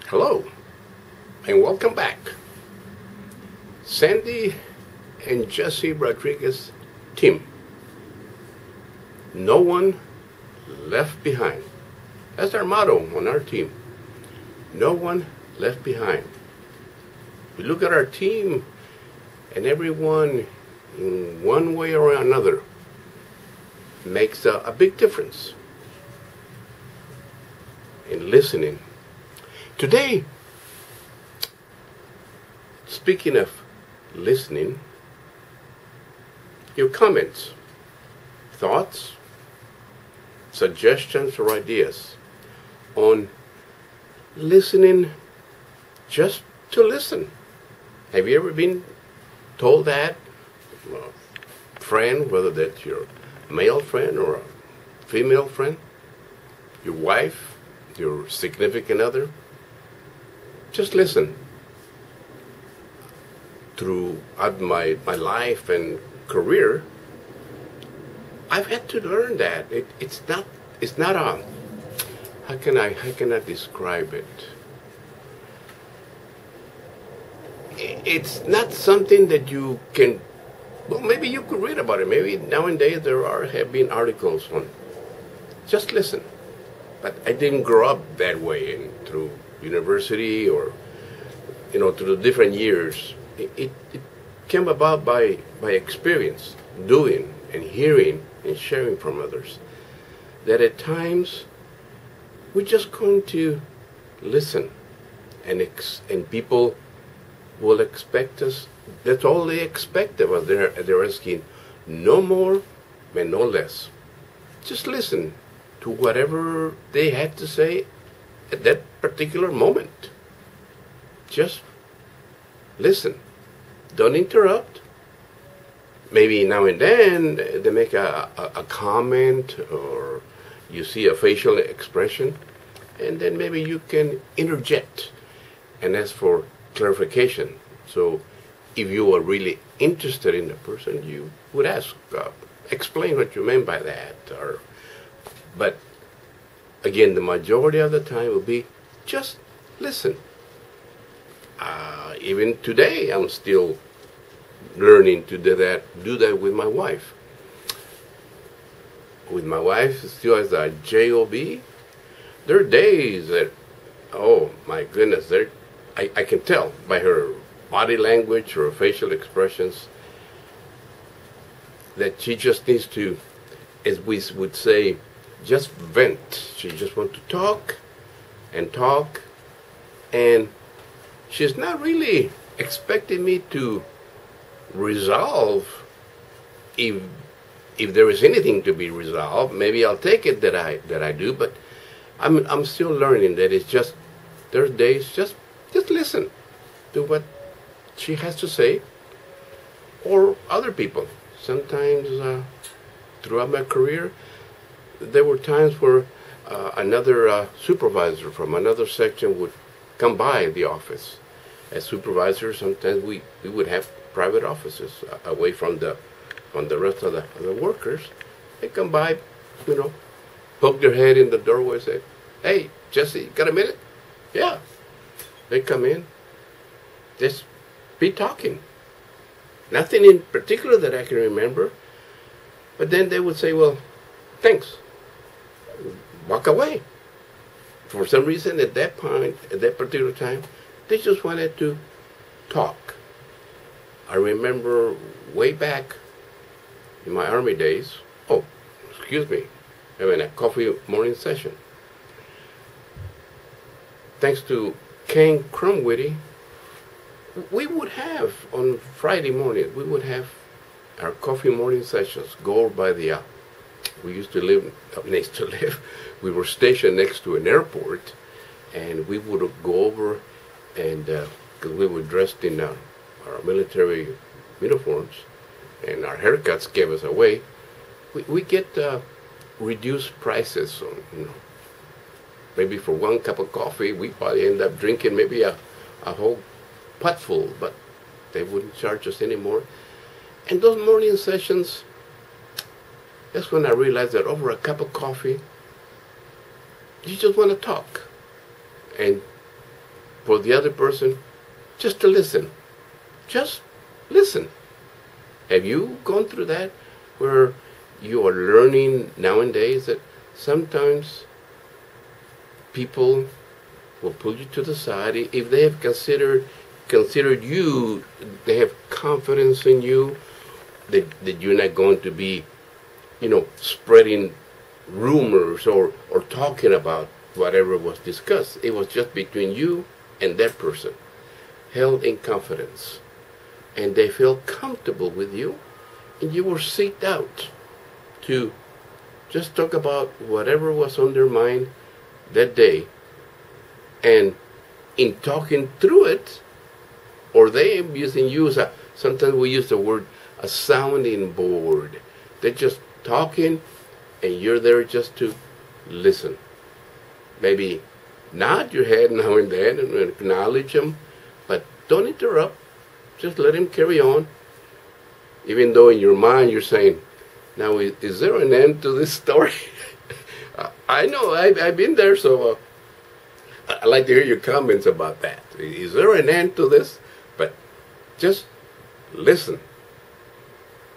Hello, and welcome back. Sandy and Jesse Rodriguez team. No one left behind. That's our motto on our team. No one left behind. We look at our team, and everyone, in one way or another, makes a big difference in listening. Today, speaking of listening, your comments, thoughts, suggestions, or ideas on listening just to listen. Have you ever been told that? A friend, whether that's your male friend or a female friend, your wife, your significant other, just listen. Throughout my life and career, I've had to learn that it's not a how can I describe it? It's not something that you can. Well, maybe you could read about it. Maybe nowadays have been articles on. Just listen. But I didn't grow up that way, and through university or through the different years, it came about by experience, doing and hearing and sharing from others. That at times we're just going to listen, and people will expect us. That's all they expect of us. They're asking no more and no less. Just listen to whatever they had to say at that particular moment. Just listen. Don't interrupt. Maybe now and then they make a comment, or you see a facial expression, and then maybe you can interject and ask for clarification. So if you are really interested in the person, you would ask, explain what you meant by that. But again, the majority of the time will be just listen. Even today, I'm still learning to do that with my wife. With my wife, still as a job. There are days that, oh my goodness, I can tell by her body language or facial expressions that she just needs to, as we would say, just vent. She just wants to talk, and she's not really expecting me to resolve. If there is anything to be resolved, maybe I'll take it that I do. But I'm still learning that it's just, there's days just listen to what she has to say, or other people. Sometimes throughout my career, there were times where another supervisor from another section would come by the office. As supervisors, sometimes we would have private offices away from the rest of the workers. They come by, poke their head in the doorway and say, "Hey, Jesse, got a minute?" Yeah. They come in, just be talking. Nothing in particular that I can remember. But then they would say, "Well, thanks." Walk away. For some reason, at that point, at that particular time, they just wanted to talk. I remember way back in my Army days, having a coffee morning session. Thanks to Ken Crumwitty, we would have, on Friday morning, we would have our coffee morning sessions go by the, we were stationed next to an airport, and we would go over, and because we were dressed in our military uniforms, and our haircuts gave us away, we get reduced prices on, maybe for one cup of coffee, we probably end up drinking maybe a whole pot full, but they wouldn't charge us anymore. And those morning sessions, that's when I realized that over a cup of coffee, you just want to talk. And for the other person just to listen. Just listen. Have you gone through that where you are learning nowadays that sometimes people will pull you to the side if they have considered you, they have confidence in you, that you're not going to be, spreading rumors or talking about whatever was discussed. It was just between you and that person, held in confidence. And they felt comfortable with you, and you were seeked out to just talk about whatever was on their mind that day. And in talking through it, or they using you as sometimes we use the word a sounding board. They're just talking, and you're there just to listen. Maybe nod your head now and then and acknowledge them, but don't interrupt. Just let him carry on. Even though in your mind you're saying, now is there an end to this story? I know, I've been there, so I'd like to hear your comments about that. Is there an end to this? But just listen.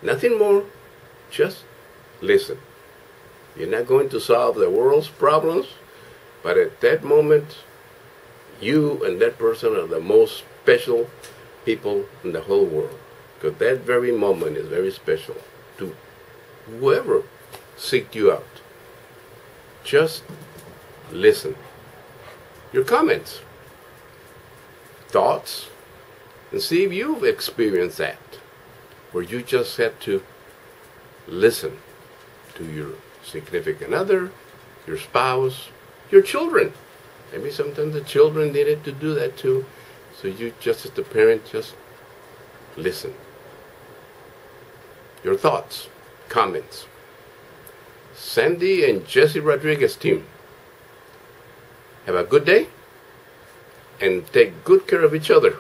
Nothing more, just listen. You're not going to solve the world's problems, but at that moment, you and that person are the most special people in the whole world. Because that very moment is very special to whoever seeked you out. Just listen. Your comments, thoughts, and see if you've experienced that, where you just had to listen to your significant other, your spouse, your children. Maybe sometimes the children needed to do that too. So you just as the parent, just listen. Your thoughts, comments. Sandy and Jesse Rodriguez team, have a good day and take good care of each other.